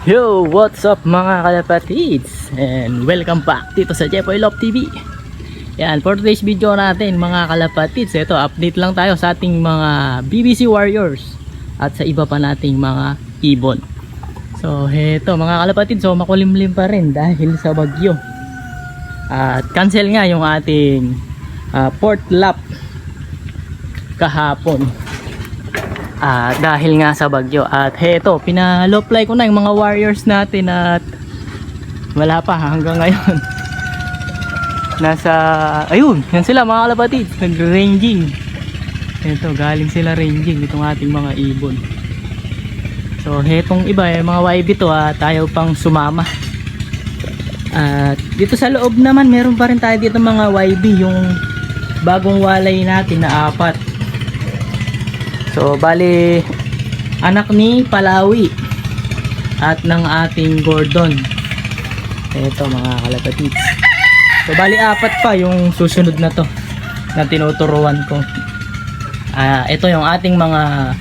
Yo, what's up mga kalapatids? And welcome back dito sa Jepoy Love TV. Yan, for today's video natin mga kalapatids, ito update lang tayo sa ating mga BBC Warriors at sa iba pa nating mga ibon. So ito mga kalapatids, so makulimlim pa rin dahil sa bagyo. At cancel nga yung ating port lap kahapon. Dahil nga sa bagyo. At heto, pinaloply ko na yung mga warriors natin at wala pa hanggang ngayon. Ayun, yan sila mga kalapatid, nag-ranging. Heto, galing sila ranging itong ating mga ibon. So hetong iba, mga YB to tayo pang sumama. At dito sa loob naman, meron pa rin tayo dito mga YB, yung bagong walay natin na 4. So bali anak ni Palawi at ng ating Gordon. Ito mga kalapatids. So bali 4 pa yung susunod na to na tinuturuan ko. Ito yung ating mga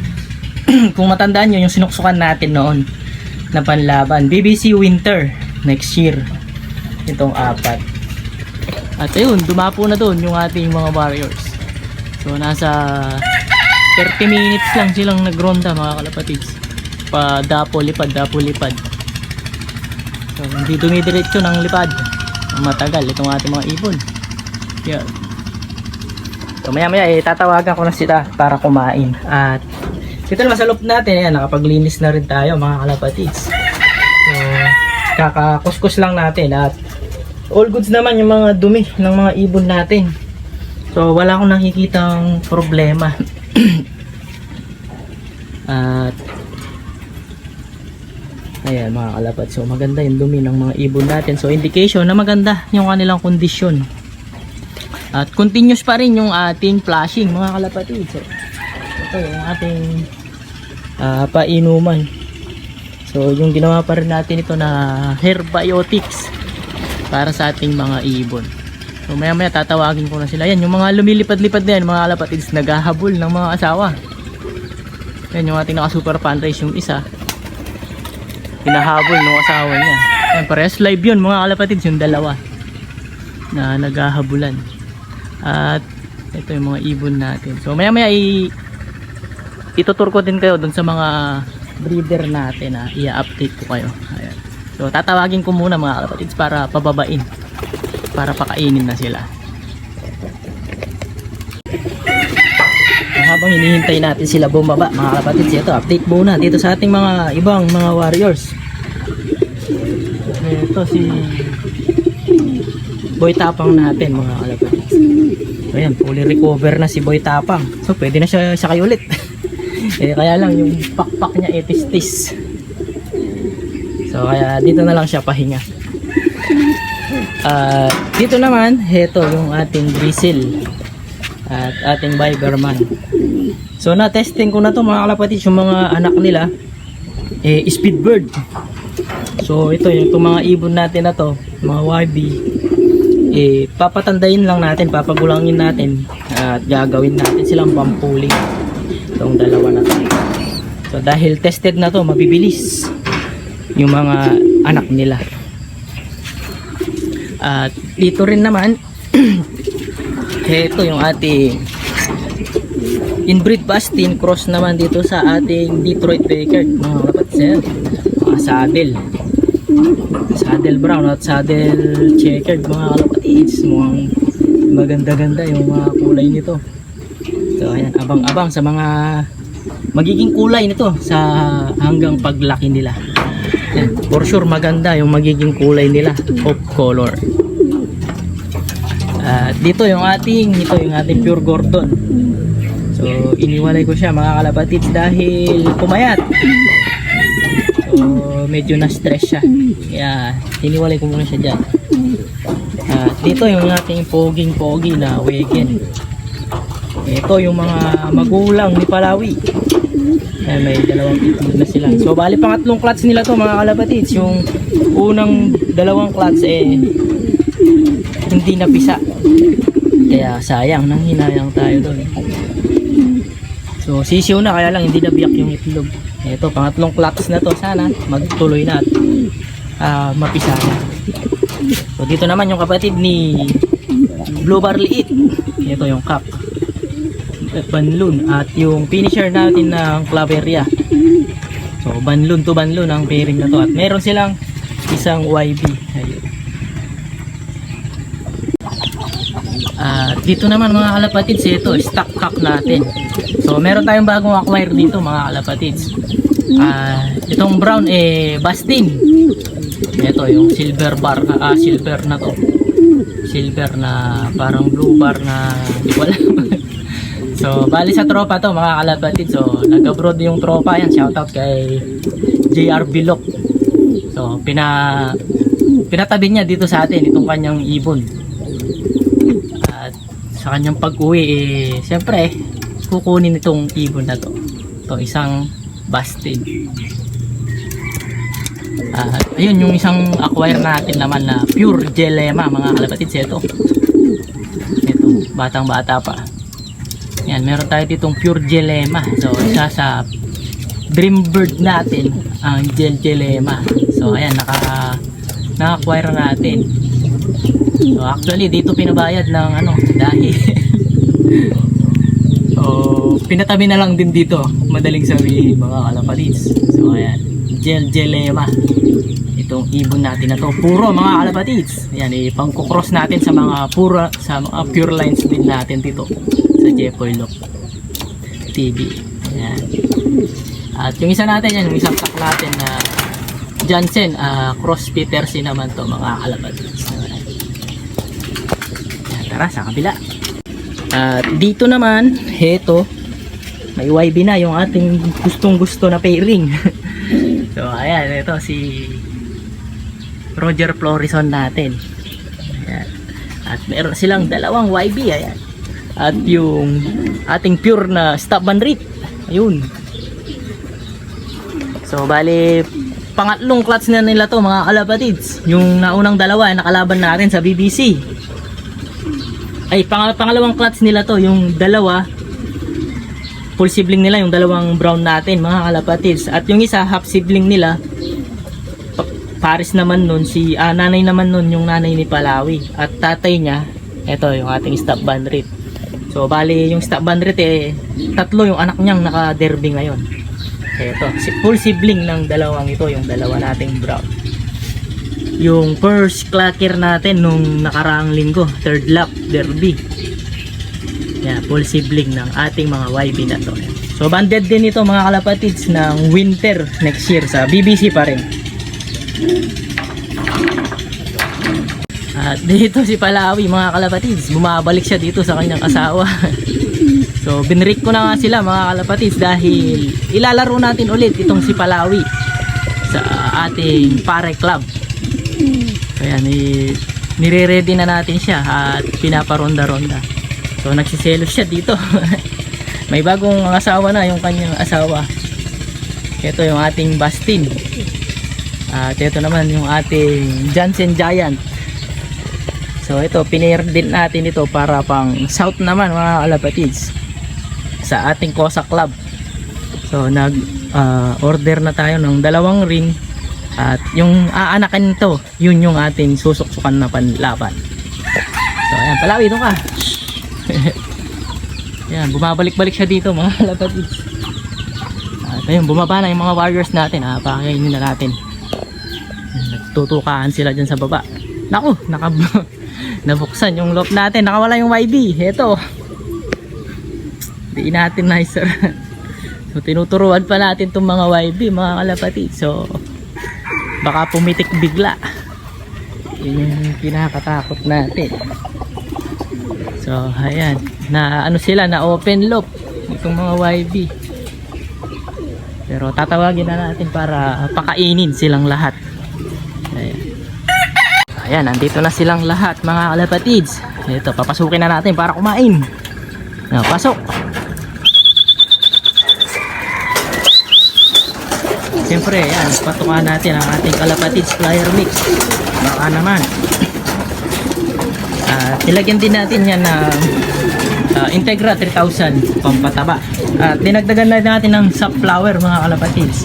kung matandaan nyo yung sinuksukan natin noon na panlaban, BBC Winter next year. Itong 4. At ayun, dumapo na doon yung ating mga warriors. So nasa 30 minutes lang silang nagronda mga kalapatids. Dapo lipad. So hindi dumidiretso ng lipad. Matagal itong ating mga ibon. Yeah. So maya tatawagan ko na sila para kumain. At dito naman sa loob natin, ayan, nakapaglinis na rin tayo mga kalapatids. So kakakuskus lang natin at all goods naman yung mga dumi ng mga ibon natin. So wala akong nakikitang problema. At ayan mga kalapat, so maganda yung dumi ng mga ibon natin, so indication na maganda yung kanilang kondisyon. At continuous pa rin yung ating flashing mga kalapatid. So ito yung ating painuman. So yung ginawa pa rin natin ito na herbiotics para sa ating mga ibon. So maya tatawagin ko na sila. Yan yung mga lumilipad-lipad na yan mga kalapatids, naghahabol ng mga asawa. Yan yung ating naka super fundraise, yung isa hinahabol ng asawa niya. Yan, parehas live yun mga kalapatids, yung dalawa na naghahabulan. At ito yung mga ibon natin. So maya itutur ko din kayo dun sa mga breeder natin, i-update ko kayo. Ayan. So tatawagin ko muna mga kalapatids para pababain, para pakainin na sila. Habang hinihintay natin sila bumaba mga kalapatids, ito update muna dito sa ating mga ibang mga warriors. Ito si Boy Tapang natin mga kalapatids. So ayan, fully recover na si Boy Tapang, so pwede na siya sakay ulit. Kaya lang yung pakpak niya itis-tis, so kaya dito na lang siya pahinga. Dito naman, heto yung ating Grizzle at ating Biberman. So na-testing ko na to mga kalapatids, yung mga anak nila Speedbird. So ito yung mga ibon natin na to, mga YB, papatandayin lang natin, papagulangin natin at gagawin natin silang pampuling itong dalawa na to. So dahil tested na to, mabibilis yung mga anak nila. At dito rin naman ito yung ating inbreed Bastin cross naman dito sa ating Detroit Backyard mga kapatid, mga saddle brown at saddle checkered mga kalapatids. Mukhang maganda-ganda yung mga kulay nito. So ayan, abang-abang sa mga magiging kulay nito sa hanggang paglaki nila. Ayan, for sure maganda yung magiging kulay nila of color. Dito yung ating pure Gordon. So iniwalay ko siya mga kalapatids dahil pumayat. So medyo na stress siya, kaya iniwalay ko muna siya dyan. Dito yung ating poging-pogi na Wegen. Ito yung mga magulang ni Palawi. May dalawang itlog na sila. So bali pangatlong clutch nila to mga kalapatids. Yung unang dalawang clutch hindi napisa, kaya sayang, nanghinayang tayo doon. So sisiw na, kaya lang hindi nabiyak yung itlog. Ito, pangatlong clutch na to. Sana magtuloy na at mapisa na. So dito naman yung kapatid ni Blue Bar Liit. Ito yung cup, banlun, at yung finisher natin ng Claveria. So banlun to banlun ang pairing na to, at meron silang isang YB. Ayun. Dito naman mga kalapatids, ito stock cock natin. So meron tayong bagong acquire dito mga kalapatids. Itong brown Bastin. Ito yung silver bar, silver na to. Silver na parang blue bar na wala. So bali sa tropa to mga kalapatids. So nag-abroad yung tropa yan. Shoutout kay JR Bilok. So pinatabi niya dito sa atin itong kanyang ibon. At sa kanyang pag-uwi siyempre kukunin itong ibon na to. Ito isang Bastin. Ayun yung isang acquire natin naman na pure Gelema mga kalapatids. Ito batang bata pa yan. Meron tayo ditong pure Gelema. So isa sa Dreambird natin ang Gelema. So ayan, na-acquire natin. So actually dito pinabayad ng dahil pinatabi na lang din dito, madaling sabihin mga kalapatids. So ayan, Gelema, itong ibon natin na to, puro mga kalapatids. Ayan, ipang-cross natin sa mga pure lines din natin dito sa Jepoy Lock TV. Ayan. At yung isa natin yan, yung isang pack natin na Jansen, cross Peterson naman to mga kalapatids. Ayan, tara sa kabila. At dito naman, heto, may YB na yung ating gustong gusto na pairing. So ayan, ito si Roger Florison natin. Ayan. At meron silang dalawang YB. Ayan. At yung ating pure na stop and rip. Ayun. So bali pangatlong clutch na nila to mga kalapatids. Yung naunang dalawa nakalaban natin sa BBC. Ay pangalawang clutch nila to, yung dalawa full sibling nila, yung dalawang brown natin mga kalapatids. At yung isa half sibling nila, pares naman nun, si nanay naman nun yung nanay ni Palawi. At tatay niya, ito yung ating stop bandrit. So bali yung stop bandrit tatlo yung anak niyang naka-derby ngayon. Ito, full sibling ng dalawang ito, yung dalawa nating brown. Yung first clacker natin nung nakaraang linggo, third lap derby. Yeah, full sibling ng ating mga YB na to. So banded din ito mga kalapatids ng winter next year sa BBC pa rin. At dito si Palawi mga kalapatids, bumabalik siya dito sa kanyang asawa. So binrik ko na nga sila mga kalapatids dahil ilalaro natin ulit itong si Palawi sa ating pare club. Kaya nire-ready na natin siya at pinaparonda-ronda. So nagsiselos siya dito. May bagong asawa na yung kanyang asawa. Ito yung ating Bastin. At ito naman yung ating Jansen Giant. So ito, pinair din natin ito para pang south naman mga kalapatids sa ating Kosa Club. So nag order na tayo ng dalawang ring. At yung aanakan nito, yun yung ating susuksukan na panlaban. So ayan, Palawi ito ka. Yan, bumabalik-balik siya dito mga kalapatids. At ayun, bumaba na yung mga warriors natin. Pakainin na natin. Nagtutukaan sila dyan sa baba. Naku, nabuksan yung lock natin. Nakawala yung YB. Ito. Di natin na sir. So tinuturuan pa natin itong mga YB mga kalapatids. So baka pumitik bigla. Yun yung pinakatakot natin. So ayan, na sila, na open loop itong mga YB. Pero tatawagin na natin para pakainin silang lahat. Ayan. Ayan, nandito na silang lahat mga kalapatids. Ito, papasukin na natin para kumain. Pasok. Siyempre, ayan, patukan natin ang ating kalapatids flyer mix. Baka naman. Nilagyan din natin yan na Integra 3000 pampataba. At dinagdagan na natin ng sunflower mga kalapatids.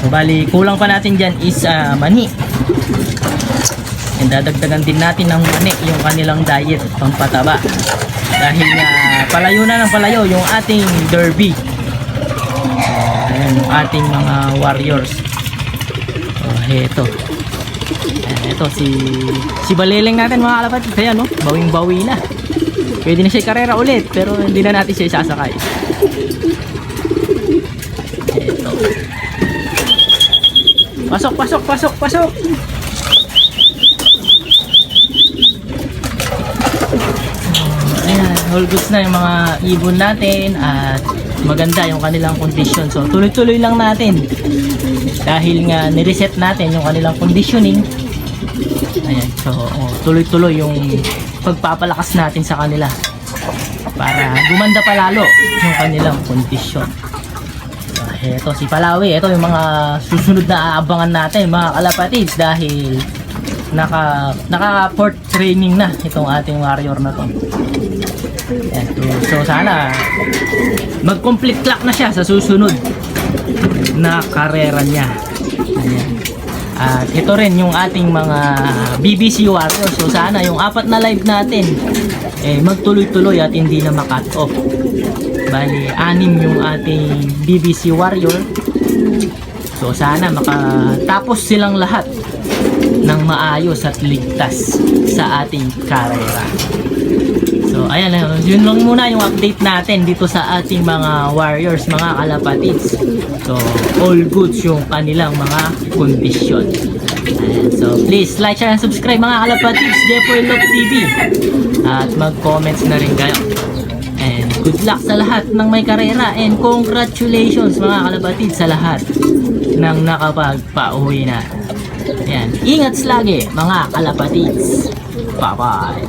So bali kulang pa natin dyan is mani. And dadagdagan din natin ng mani yung kanilang diet pampataba. Dahil nga palayo na ng palayo yung ating derby. Ayan yung ating mga warriors. So heto. Ito si Baleleng natin mga kalapatids. Kaya no, bawing-bawi na. Pwede na siya karera ulit pero hindi na natin siya isasakay. Ito. Pasok. Ayan, all goods na yung mga ibon natin at maganda yung kanilang condition. So tuloy-tuloy lang natin. Dahil nga nireset natin yung kanilang conditioning. Ayan, so tuloy-tuloy yung pagpapalakas natin sa kanila para gumanda pa lalo yung kanilang kondisyon. So, eto si Palawi, ito yung mga susunod na aabangan natin mga kalapatids dahil naka port training na itong ating warrior na to. Ayan, so sana mag-complete clock na siya sa susunod na karera niya. Ayan. At ito rin yung ating mga BBC Warriors. So sana yung 4 na live natin magtuloy-tuloy at hindi na makat off. Bali 6 yung ating BBC Warrior. So sana makatapos silang lahat ng maayos at ligtas sa ating karera. So ayan, yun lang muna yung update natin dito sa ating mga warriors, mga kalapatids. So all goods yung kanilang mga kondisyon. Ayan, so please like, share, and subscribe mga kalapatids, Jepoy Love TV. At mag-comments na rin kayo. And good luck sa lahat ng may karera and congratulations mga kalapatids sa lahat ng nakapagpauwi na. Ayan, ingat lagi mga kalapatids. Bye bye.